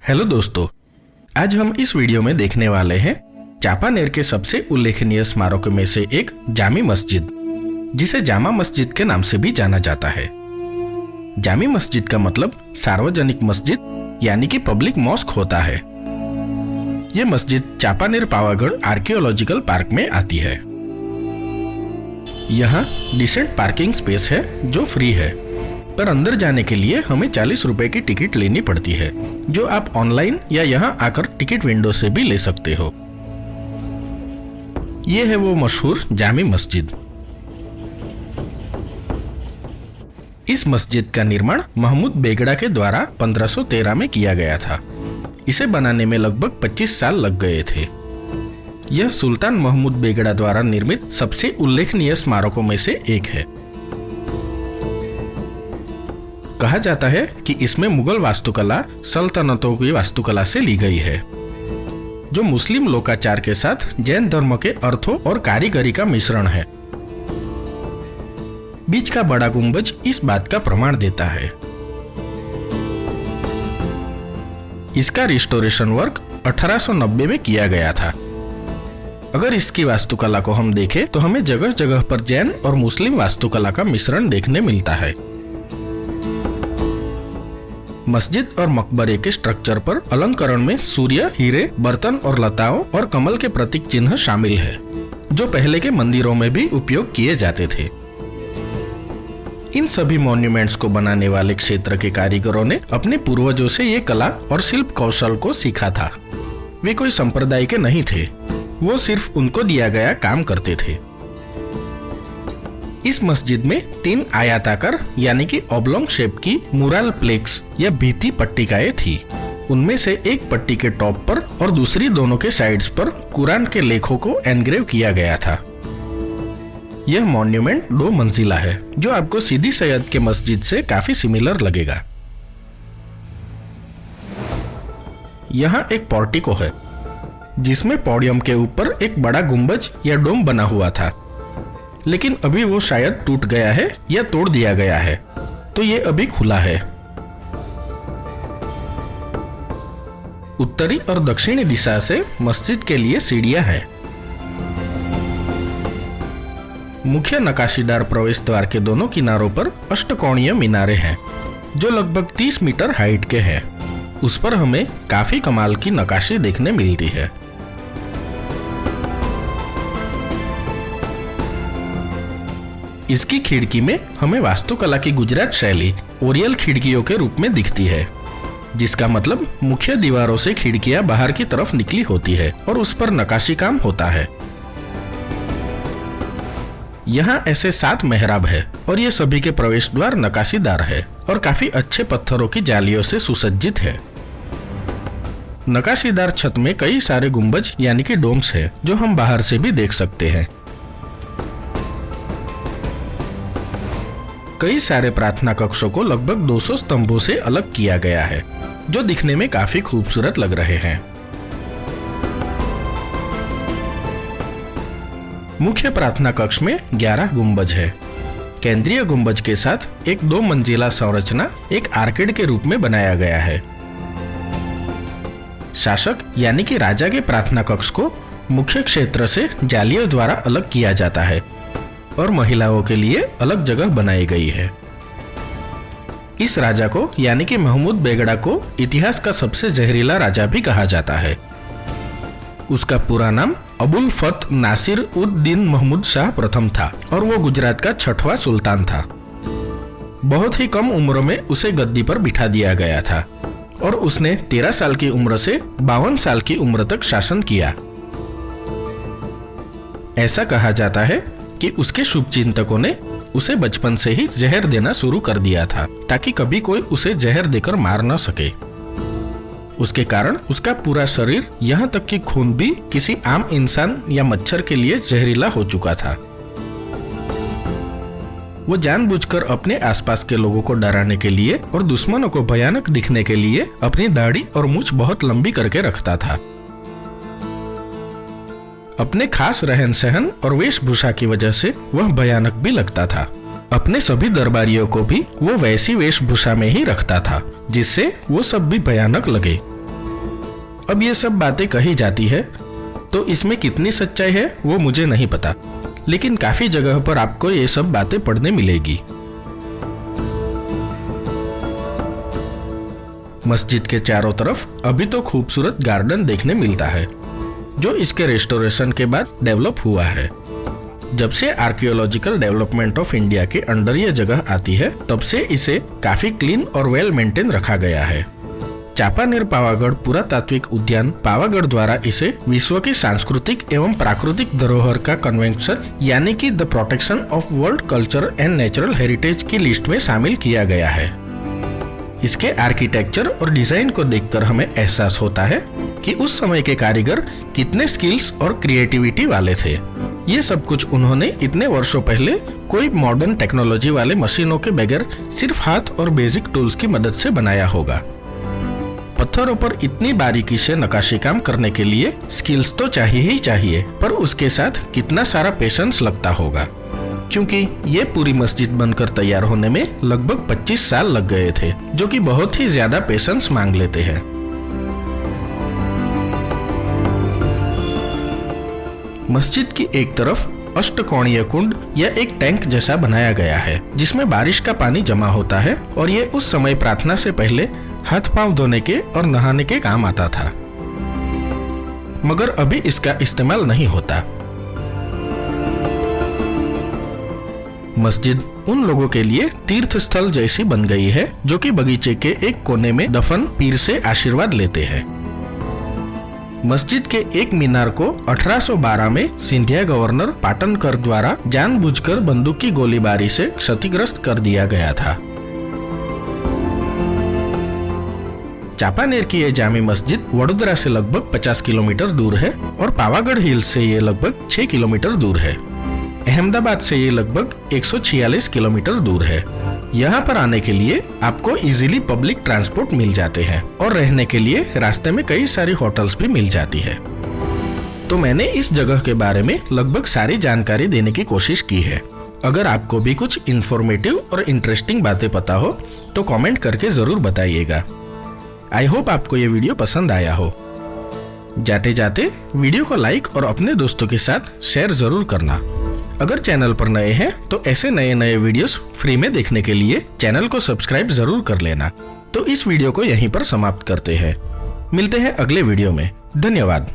Hello दोस्तों, आज हम इस वीडियो में देखने वाले हैं चांपानेर के सबसे उल्लेखनीय स्मारकों में से एक जामी मस्जिद, जिसे जामा मस्जिद के नाम से भी जाना जाता है। जामी मस्जिद का मतलब सार्वजनिक मस्जिद यानी कि पब्लिक मॉस्क होता है। ये मस्जिद चांपानेर पावागढ़ आर्कियोलॉजिकल पार्क में आती है। यहाँ डिसेंट पार्किंग स्पेस है जो फ्री है, पर अंदर जाने के लिए हमें 40 रुपए की टिकट लेनी पड़ती है, जो आप ऑनलाइन या यहाँ आकर टिकट विंडो से भी ले सकते हो। ये है वो मशहूर जामी मस्जिद। इस मस्जिद का निर्माण महमूद बेगड़ा के द्वारा 1513 में किया गया था। इसे बनाने में लगभग 25 साल लग गए थे। यह सुल्तान महमूद बेगड़ा द्वारा निर्मित सबसे उल्लेखनीय स्मारकों में से एक है। कहा जाता है कि इसमें मुगल वास्तुकला सल्तनतों की वास्तुकला से ली गई है, जो मुस्लिम लोकाचार के साथ जैन धर्म के अर्थों और कारीगरी का मिश्रण है। बीच का बड़ा गुंबज इस बात का प्रमाण देता है। इसका रिस्टोरेशन वर्क 1890 में किया गया था। अगर इसकी वास्तुकला को हम देखें तो हमें जगह जगह पर जैन और मुस्लिम वास्तुकला का मिश्रण देखने मिलता है। मस्जिद और मकबरे के स्ट्रक्चर पर अलंकरण में सूर्य, हीरे, बर्तन और लताओं और कमल के प्रतीक चिन्ह शामिल है, जो पहले के मंदिरों में भी उपयोग किए जाते थे। इन सभी मॉन्यूमेंट्स को बनाने वाले क्षेत्र के कारीगरों ने अपने पूर्वजों से ये कला और शिल्प कौशल को सीखा था। वे कोई संप्रदाय के नहीं थे, वो सिर्फ उनको दिया गया काम करते थे। इस मस्जिद में 3 आयताकार यानी कि ऑब्लोंग शेप की मुराल प्लेक्स या भित्ति पट्टिकाएं थी। उनमें से एक पट्टी के टॉप पर और दूसरी दोनों के साइड्स पर कुरान के लेखों को एनग्रेव किया गया था। यह मॉन्यूमेंट 2 मंजिला है, जो आपको सीधी सैयद के मस्जिद से काफी सिमिलर लगेगा। यहाँ एक पोर्टिको है, जिसमें पोडियम के ऊपर एक बड़ा गुंबज या डोम बना हुआ था, लेकिन अभी वो शायद टूट गया है या तोड़ दिया गया है, तो ये अभी खुला है। उत्तरी और दक्षिणी दिशा से मस्जिद के लिए सीढ़ियां हैं। मुख्य नकाशीदार प्रवेश द्वार के दोनों किनारों पर अष्टकोणीय मीनारे हैं, जो लगभग 30 मीटर हाइट के हैं। उस पर हमें काफी कमाल की नक्काशी देखने मिलती है। इसकी खिड़की में हमें वास्तुकला की गुजरात शैली ओरियल खिड़कियों के रूप में दिखती है, जिसका मतलब मुख्य दीवारों से खिड़कियां बाहर की तरफ निकली होती है और उस पर नक्काशी काम होता है। यहाँ ऐसे 7 मेहराब है और ये सभी के प्रवेश द्वार नक्काशीदार है और काफी अच्छे पत्थरों की जालियों से सुसज्जित है। नक्काशीदार छत में कई सारे गुंबज यानी कि डोम्स है, जो हम बाहर से भी देख सकते हैं। कई सारे प्रार्थना कक्षों को लगभग 200 स्तंभों से अलग किया गया है, जो दिखने में काफी खूबसूरत लग रहे हैं। मुख्य प्रार्थना कक्ष में 11 गुंबज है। केंद्रीय गुंबज के साथ एक 2 मंजिला संरचना एक आर्केड के रूप में बनाया गया है। शासक यानी कि राजा के प्रार्थना कक्ष को मुख्य क्षेत्र से जालियों द्वारा अलग किया जाता है और महिलाओं के लिए अलग जगह बनाई गई है। इस राजा को यानी कि महमूद बेगड़ा को इतिहास का सबसे जहरीला राजा भी कहा जाता है। उसका पूरा नाम अबुल फत नासिर उद दीन महमूद शाह प्रथम था और वो गुजरात का 6वां सुल्तान था। बहुत ही कम उम्र में उसे गद्दी पर बिठा दिया गया था और उसने 13 साल की उम्र से 52 साल की उम्र तक शासन किया। ऐसा कहा जाता है कि उसके शुभचिंतकों ने उसे बचपन से ही जहर देना शुरू कर दिया था, ताकि कभी कोई उसे जहर देकर मार न सके। उसके कारण उसका पूरा शरीर, यहाँ तक कि खून भी किसी आम इंसान या मच्छर के लिए जहरीला हो चुका था। वो जानबूझकर अपने आसपास के लोगों को डराने के लिए और दुश्मनों को भयानक दिखने के लिए अपनी दाढ़ी और मूंछ बहुत लंबी करके रखता था। अपने खास रहन सहन और वेशभूषा की वजह से वह भयानक भी लगता था। अपने सभी दरबारियों को भी वो वैसी वेशभूषा में ही रखता था, जिससे वो सब भी भयानक लगे। अब ये सब बातें कही जाती है तो इसमें कितनी सच्चाई है वो मुझे नहीं पता, लेकिन काफी जगह पर आपको ये सब बातें पढ़ने मिलेगी। मस्जिद के चारों तरफ अभी तो खूबसूरत गार्डन देखने मिलता है जो इसके रेस्टोरेशन के बाद डेवलप हुआ है। जब से आर्कियोलॉजिकल डेवलपमेंट ऑफ इंडिया के अंडर ये जगह आती है तब से इसे काफी क्लीन और वेल मेंटेन रखा गया है। चापानेर पावागढ़ पुरातात्विक उद्यान पावागढ़ द्वारा इसे विश्व की सांस्कृतिक एवं प्राकृतिक धरोहर का कन्वेंशन यानी कि the protection of world culture and natural heritage की लिस्ट में शामिल किया गया है। इसके आर्किटेक्चर और डिजाइन को देखकर हमें एहसास होता है कि उस समय के कारीगर कितने स्किल्स और क्रिएटिविटी वाले थे। ये सब कुछ उन्होंने इतने वर्षों पहले कोई मॉडर्न टेक्नोलॉजी वाले मशीनों के बगैर सिर्फ हाथ और बेसिक टूल्स की मदद से बनाया होगा। पत्थरों पर इतनी बारीकी से नक्काशी काम करने के लिए स्किल्स तो चाहिए ही चाहिए, पर उसके साथ कितना सारा पेशेंस लगता होगा, क्योंकि ये पूरी मस्जिद बनकर तैयार होने में लगभग 25 साल लग गए थे, जो कि बहुत ही ज्यादा पेशेंस मांग लेते हैं। मस्जिद की एक तरफ अष्टकोणीय कुंड या एक टैंक जैसा बनाया गया है जिसमें बारिश का पानी जमा होता है और ये उस समय प्रार्थना से पहले हाथ पांव धोने के और नहाने के काम आता था, मगर अभी इसका इस्तेमाल नहीं होता। मस्जिद उन लोगों के लिए तीर्थ स्थल जैसी बन गई है जो कि बगीचे के एक कोने में दफन पीर से आशीर्वाद लेते हैं। मस्जिद के एक मीनार को 1812 में सिंधिया गवर्नर पाटनकर द्वारा जानबूझकर बंदूक की गोलीबारी से क्षतिग्रस्त कर दिया गया था। चापानेर की ये जामी मस्जिद वडोदरा से लगभग 50 किलोमीटर दूर है और पावागढ़ हिल्स से ये लगभग 6 किलोमीटर दूर है। अहमदाबाद से ये लगभग 146 किलोमीटर दूर है। यहाँ पर आने के लिए आपको इजीली पब्लिक ट्रांसपोर्ट मिल जाते हैं और रहने के लिए रास्ते में कई सारी होटल्स भी मिल जाती है। तो मैंने इस जगह के बारे में लगभग सारी जानकारी देने की कोशिश की है। अगर आपको भी कुछ इंफॉर्मेटिव और इंटरेस्टिंग बातें पता हो तो कमेंट करके जरूर बताइएगा। आई होप आपको ये वीडियो पसंद आया हो। जाते जाते वीडियो को लाइक और अपने दोस्तों के साथ शेयर जरूर करना। अगर चैनल पर नए हैं तो ऐसे नए वीडियोस फ्री में देखने के लिए चैनल को सब्सक्राइब जरूर कर लेना। तो इस वीडियो को यहीं पर समाप्त करते हैं। मिलते हैं अगले वीडियो में। धन्यवाद।